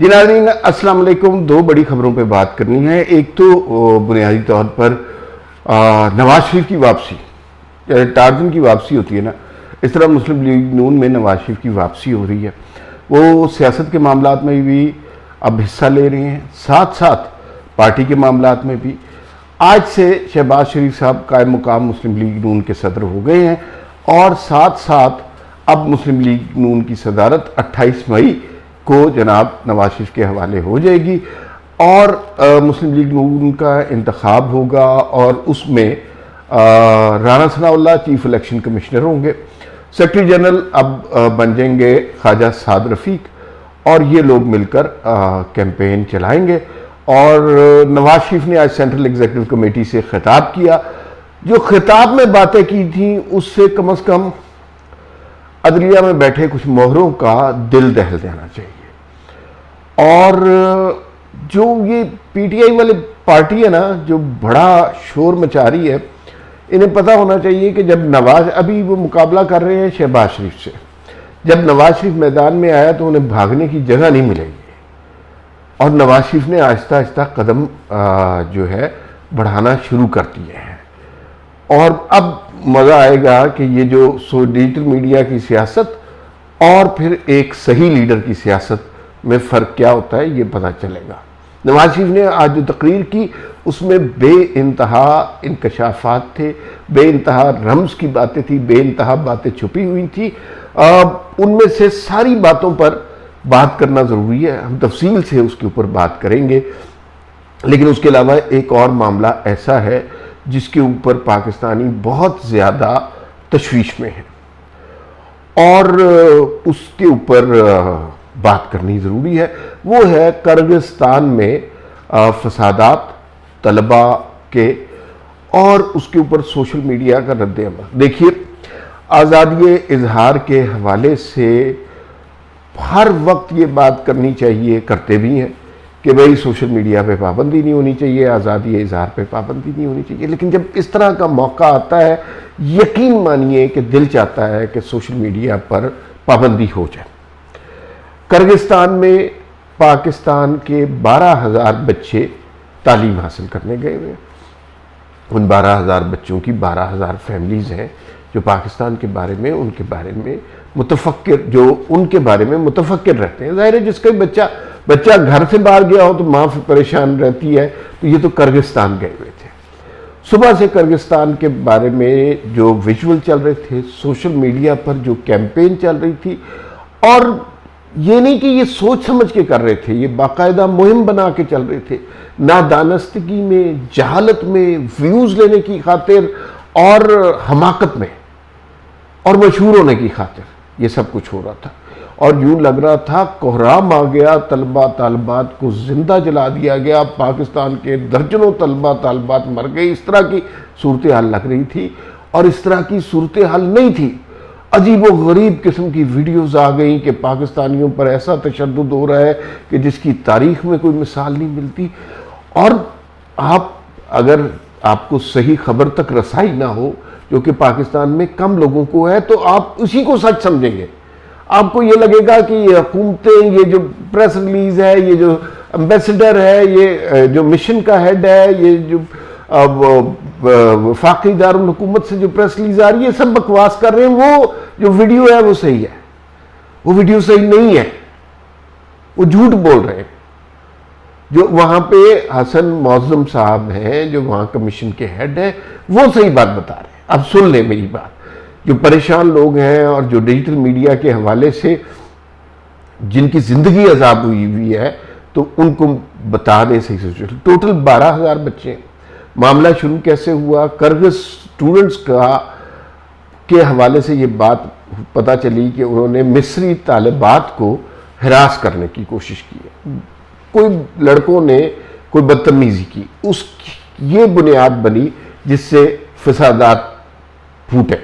जी नाज़रीन, अस्सलाम वालेकुम। दो बड़ी खबरों पे बात करनी है। एक तो बुनियादी तौर पर नवाज शरीफ की वापसी, टार्जन की वापसी होती है ना, इस तरह मुस्लिम लीग नून में नवाज शरीफ की वापसी हो रही है। वो सियासत के मामलात में भी अब हिस्सा ले रहे हैं, साथ साथ पार्टी के मामलात में भी। आज से शहबाज शरीफ साहब कायम मुकाम मुस्लिम लीग नून के सदर हो गए हैं और साथ साथ अब मुस्लिम लीग नून की सदारत 28 मई को जनाब नवाज शरीफ के हवाले हो जाएगी और मुस्लिम लीग नून का इंतखाब होगा और उसमें Rana Sanaullah chief election commissioner होंगे। सेक्रेटरी जनरल अब बन जाएंगे ख्वाजा साद रफ़ीक और ये लोग मिलकर कैंपेन चलाएंगे। और नवाज शरीफ ने आज सेंट्रल एग्जीक्यूटिव कमेटी से खिताब किया। जो खिताब में बातें की थी उससे कम से कम अदलिया में बैठे कुछ मोहरों का दिल दहल देना चाहिए। और जो ये पीटीआई वाली पार्टी है ना, जो बड़ा शोर मचा रही है, इन्हें पता होना चाहिए कि जब नवाज, अभी वो मुकाबला कर रहे हैं शहबाज शरीफ से, जब नवाज शरीफ मैदान में आया तो उन्हें भागने की जगह नहीं मिलेगी और नवाज शरीफ ने आहिस्ता आहिस्ता कदम जो है बढ़ाना शुरू कर दिए हैं। और अब मज़ा आएगा कि ये जो डिजिटल मीडिया की सियासत और फिर एक सही लीडर की सियासत में फ़र्क क्या होता है ये पता चलेगा। नवाज शरीफ ने आज जो तकरीर की उसमें बेइंतहा इंकशाफात थे, बेइंतहा रम्ज़ की बातें थी, बेइंतहा बातें छुपी हुई थी। उनमें से सारी बातों पर बात करना ज़रूरी है, हम तफसील से उसके ऊपर बात करेंगे। लेकिन उसके अलावा एक और मामला ऐसा है जिसके ऊपर पाकिस्तानी बहुत ज़्यादा तशवीश में है और उसके ऊपर बात करनी ज़रूरी है। वो है किर्गिस्तान में फसादात तलबा के और उसके ऊपर सोशल मीडिया का रद्द-ए-अमल। देखिए, आज़ादी इजहार के हवाले से हर वक्त ये बात करनी चाहिए, करते भी हैं कि भाई सोशल मीडिया पे पाबंदी नहीं होनी चाहिए, आज़ादी इजहार पे पाबंदी नहीं होनी चाहिए। लेकिन जब इस तरह का मौका आता है, यकीन मानिए कि दिल चाहता है कि सोशल मीडिया पर पाबंदी हो जाए। किर्गिस्तान में पाकिस्तान के 12,000 बच्चे तालीम हासिल करने गए हुए। उन 12,000 बच्चों की 12,000 फैमिलीज़ हैं जो पाकिस्तान के बारे में, उनके बारे में मुतफक्किर, जो उनके बारे में मुतफक्किर रहते हैं। ज़ाहिर है जिसका बच्चा घर से बाहर गया हो तो माँ परेशान रहती है, तो ये तो किर्गिस्तान गए हुए थे। सुबह से किर्गिस्तान के बारे में जो विजुअल चल रहे थे, सोशल मीडिया पर जो कैंपेन चल रही थी, और ये नहीं कि ये सोच समझ के कर रहे थे, ये बाकायदा मुहिम बना के चल रहे थे। नादानस्तगी में, जहालत में, व्यूज़ लेने की खातिर और हमाकत में और मशहूर होने की खातिर ये सब कुछ हो रहा था। और यूँ लग रहा था कोहराम आ गया, तलबा तालबात को जिंदा जला दिया गया, पाकिस्तान के दर्जनों तलबा तालबात मर गए, इस तरह की सूरत हाल लग रही थी। और इस तरह की सूरत हाल नहीं थी। अजीब व गरीब किस्म की वीडियोज़ आ गई कि पाकिस्तानियों पर ऐसा तशद्दुद हो रहा है कि जिसकी तारीख़ में कोई मिसाल नहीं मिलती। और आप, अगर आपको सही खबर तक रसाई ना हो, जो कि पाकिस्तान में कम लोगों को है, तो आप उसी को सच समझेंगे। आपको ये लगेगा कि ये हुकूमतें, ये जो प्रेस रिलीज़ है, ये जो एम्बेसडर है, ये जो मिशन का हेड है, ये जो वफाकी दारुल हुकूमत से जो प्रेस रिलीज आ रही है, सब बकवास कर रहे हैं। वो जो वीडियो है वो सही है, वो वीडियो सही नहीं है, वो झूठ बोल रहे हैं। जो वहां पे हसन मौज़म साहब हैं, जो वहां कमीशन के हेड हैं, वो सही बात बता रहे हैं। अब सुन ले मेरी बात। जो परेशान लोग हैं और जो डिजिटल मीडिया के हवाले से जिनकी जिंदगी अजाब हुई है, तो उनको बता दें सही से। टोटल 12,000 बच्चे। मामला शुरू कैसे हुआ? किर्गिज़ स्टूडेंट्स के हवाले से ये बात पता चली कि उन्होंने मिस्री तालिबात को हिरास करने की कोशिश की है। कोई लड़कों ने कोई बदतमीज़ी की, ये बुनियाद बनी जिससे फसादात फूटे।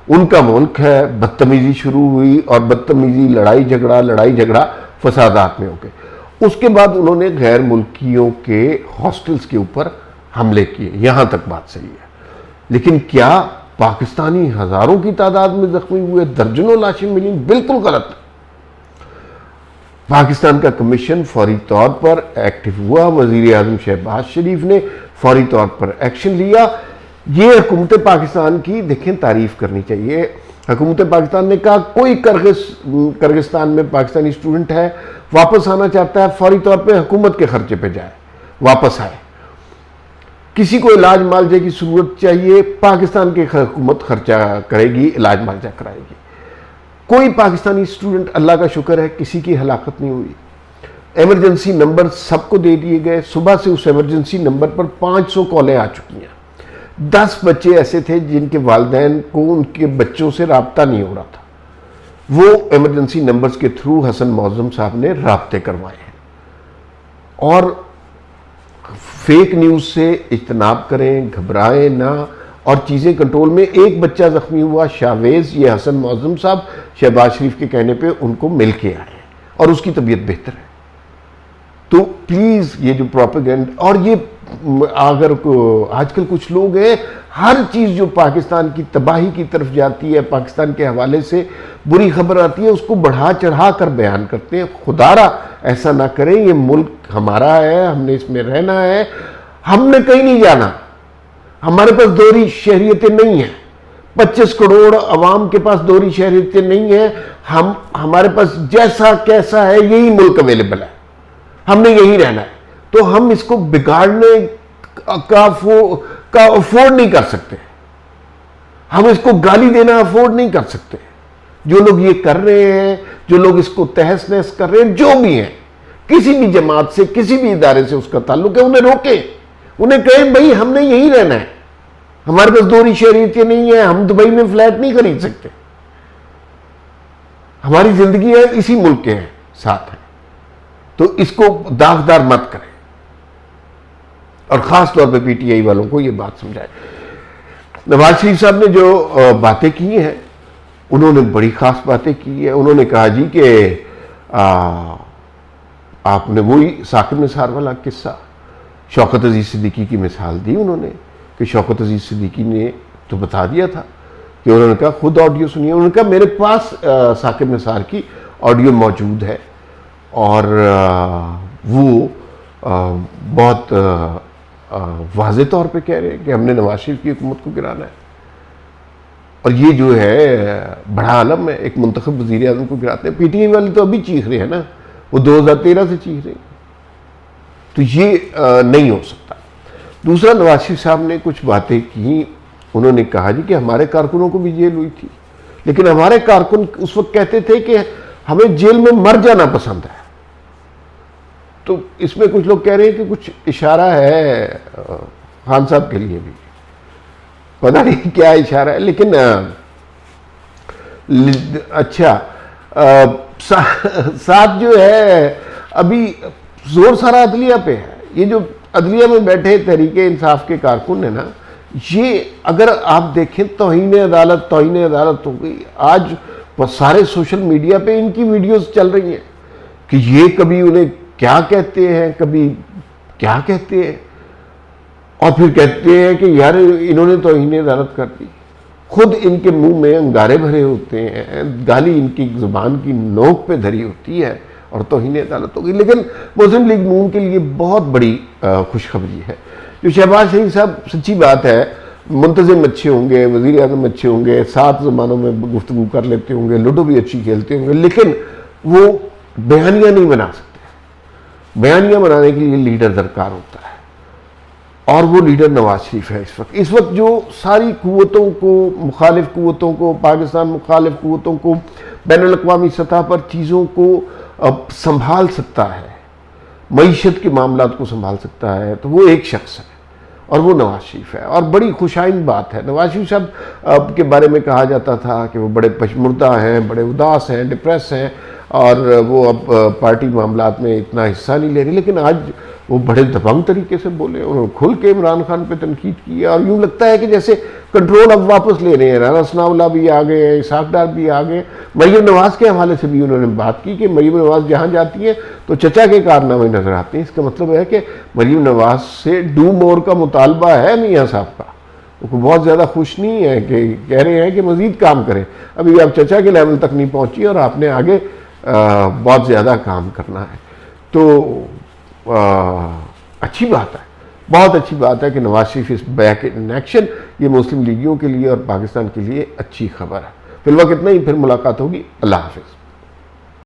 उनका मुल्क है, बदतमीज़ी शुरू हुई और बदतमीज़ी, लड़ाई झगड़ा फसादात में हो गए। उसके बाद उन्होंने गैर मुल्कियों के हॉस्टल्स के ऊपर हमले किए। यहां तक बात सही है। लेकिन क्या पाकिस्तानी हजारों की तादाद में जख्मी हुए, दर्जनों लाशें मिली? बिल्कुल गलत। पाकिस्तान का कमीशन फौरी तौर पर एक्टिव हुआ, वजीर आजम शहबाज शरीफ ने फौरी तौर पर एक्शन लिया। ये हुकूमत पाकिस्तान की देखें तारीफ करनी चाहिए। हुकूमत पाकिस्तान ने कहा कोई किर्गिस्तान में पाकिस्तानी स्टूडेंट है, वापस आना चाहता है, फौरी तौर पे हुकूमत के खर्चे पे जाए, वापस आए। किसी को इलाज मालजे की जरूरत चाहिए, पाकिस्तान की हुकूमत खर्चा करेगी, इलाज मालजा कराएगी। कोई पाकिस्तानी स्टूडेंट, अल्लाह का शुक्र है, किसी की हलाकत नहीं हुई। इमरजेंसी नंबर सबको दे दिए गए। सुबह से उस इमरजेंसी नंबर पर 500 कॉलें आ चुकी हैं। 10 बच्चे ऐसे थे जिनके वालिदैन को उनके बच्चों से राब्ता नहीं हो रहा था, वो इमरजेंसी नंबर्स के थ्रू हसन मौजम साहब ने राब्ते करवाए हैं। और फेक न्यूज़ से इज्तनाब करें, घबराएं ना, और चीज़ें कंट्रोल में। एक बच्चा जख्मी हुआ, शावेज, ये हसन मौजम साहब शहबाज शरीफ के कहने पे उनको मिल के आए और उसकी तबीयत बेहतर है। तो प्लीज़ ये जो प्रोपेगेंड, और ये अगर आजकल कुछ लोग हैं, हर चीज़ जो पाकिस्तान की तबाही की तरफ जाती है, पाकिस्तान के हवाले से बुरी खबर आती है, उसको बढ़ा चढ़ा कर बयान करते हैं। खुदारा ऐसा ना करें, ये मुल्क हमारा है, हमने इसमें रहना है, हमने कहीं नहीं जाना। हमारे पास दोहरी शहरियतें नहीं है, 25 करोड़ अवाम के पास दोहरी शहरियतें नहीं है। हमारे पास जैसा कैसा है यही मुल्क अवेलेबल है, हमने यही रहना है। तो हम इसको बिगाड़ने का अफोर्ड नहीं कर सकते, हम इसको गाली देना अफोर्ड नहीं कर सकते। जो लोग ये कर रहे हैं, जो लोग इसको तहस नहस कर रहे हैं, जो भी हैं, किसी भी जमात से, किसी भी इदारे से उसका ताल्लुक है, उन्हें रोकें, उन्हें कहें भाई हमने यही रहना है, हमारे पास दोहरी शहरियतें नहीं है, हम दुबई में फ्लैट नहीं खरीद सकते, हमारी जिंदगी है इसी मुल्क के साथ है। तो इसको दागदार मत करें, और खास तौर पे पीटीआई वालों को ये बात समझाए। नवाज शरीफ साहब ने जो बातें की हैं, उन्होंने बड़ी खास बातें की है। उन्होंने कहा जी कि आपने वही साकिब निसार वाला किस्सा, शौकत अजीज सिद्दीकी की मिसाल दी उन्होंने, कि शौकत अजीज सिद्दीकी ने तो बता दिया था कि उन्होंने कहा खुद ऑडियो सुनिए। उन्होंने कहा मेरे पास साकिब निसार की ऑडियो मौजूद है, और वो बहुत वाज़े तौर पे कह रहे हैं कि हमने नवाज शरीफ की हुकूमत को गिराना है। और ये जो है बड़ा आलम है, एक मुंतखब वज़ीर आज़म को गिराते हैं। पीटीआई वाले तो अभी चीख रहे हैं ना, वो 2013 से चीख रहे हैं। तो ये नहीं हो सकता। दूसरा, नवाज शरीफ साहब ने कुछ बातें की। उन्होंने कहा जी कि हमारे कारकुनों को भी जेल हुई थी, लेकिन हमारे कारकुन उस वक्त कहते थे कि हमें जेल में मर जाना पसंद है। तो इसमें कुछ लोग कह रहे हैं कि कुछ इशारा है खान साहब के लिए भी, पता नहीं क्या इशारा है, लेकिन अच्छा साथ जो है अभी जोर सारा अदलिया पे है। ये जो अदलिया में बैठे तहरीके इंसाफ के कारकुन है ना, ये अगर आप देखें तौहीन अदालत हो गई। आज सारे सोशल मीडिया पे इनकी वीडियोस चल रही हैं कि ये कभी उन्हें क्या कहते हैं, कभी क्या कहते हैं, और फिर कहते हैं कि यार इन्होंने तौहीन अदालत कर दी। खुद इनके मुंह में अंगारे भरे होते हैं, गाली इनकी जुबान की नोक पे धरी होती है, और तौहीन अदालत होगी। लेकिन मुस्लिम लीग नून के लिए बहुत बड़ी खुशखबरी है जो शहबाज शरीफ साहब, सच्ची बात है, मुंतजिम अच्छे होंगे, वज़ीर आज़म अच्छे होंगे, 7 ज़मानों में गुफ्तगू कर लेते होंगे, लूडो भी अच्छी खेलते होंगे, लेकिन वो बयानियाँ नहीं बना सकते। बयानियाँ बनाने के लिए लीडर दरकार होता है, और वो लीडर नवाज शरीफ है। इस वक्त जो सारी कुव्वतों को, मुखालिफ कुव्वतों को, पाकिस्तान मुखालिफ कुव्वतों को, बैनुल अक़वामी सतह पर चीज़ों को संभाल सकता है, मईशत के मामलात को संभाल सकता है, तो वो एक शख्स है, और वो नवाज शरीफ है। और बड़ी खुशाइन बात है, नवाज शरीफ साहब के बारे में कहा जाता था कि वो बड़े पशमुर्दा हैं, बड़े उदास हैं, डिप्रेस हैं, और वो अब पार्टी मामलात में इतना हिस्सा नहीं ले रहे। लेकिन आज वो बड़े दबंग तरीके से बोले, उन्होंने खुल के इमरान खान पे तनकीद की, और यूँ लगता है कि जैसे कंट्रोल अब वापस ले रहे हैं। राना सनाउल्लाह भी आ गए, इसाक डार भी आ गए। मरीम नवाज़ के हवाले से भी उन्होंने बात की कि मरीम नवाज़ जहाँ जाती हैं तो चचा के कारनामे नजर आते हैं। इसका मतलब है कि मरीम नवाज़ से डू मोर का मुतालबा है मियाँ साहब का। वो बहुत ज़्यादा खुश नहीं है, कि कह रहे हैं कि मज़ीद काम करें। अभी आप चचा के लेवल तक नहीं पहुँची और आपने आगे बहुत ज़्यादा काम करना है। तो अच्छी बात है, बहुत अच्छी बात है कि नवाज शरीफ इस बैक इन एक्शन। ये मुस्लिम लीगियों के लिए और पाकिस्तान के लिए अच्छी खबर है। फिलहाल इतना ही, फिर मुलाकात होगी। अल्लाह हाफिज़।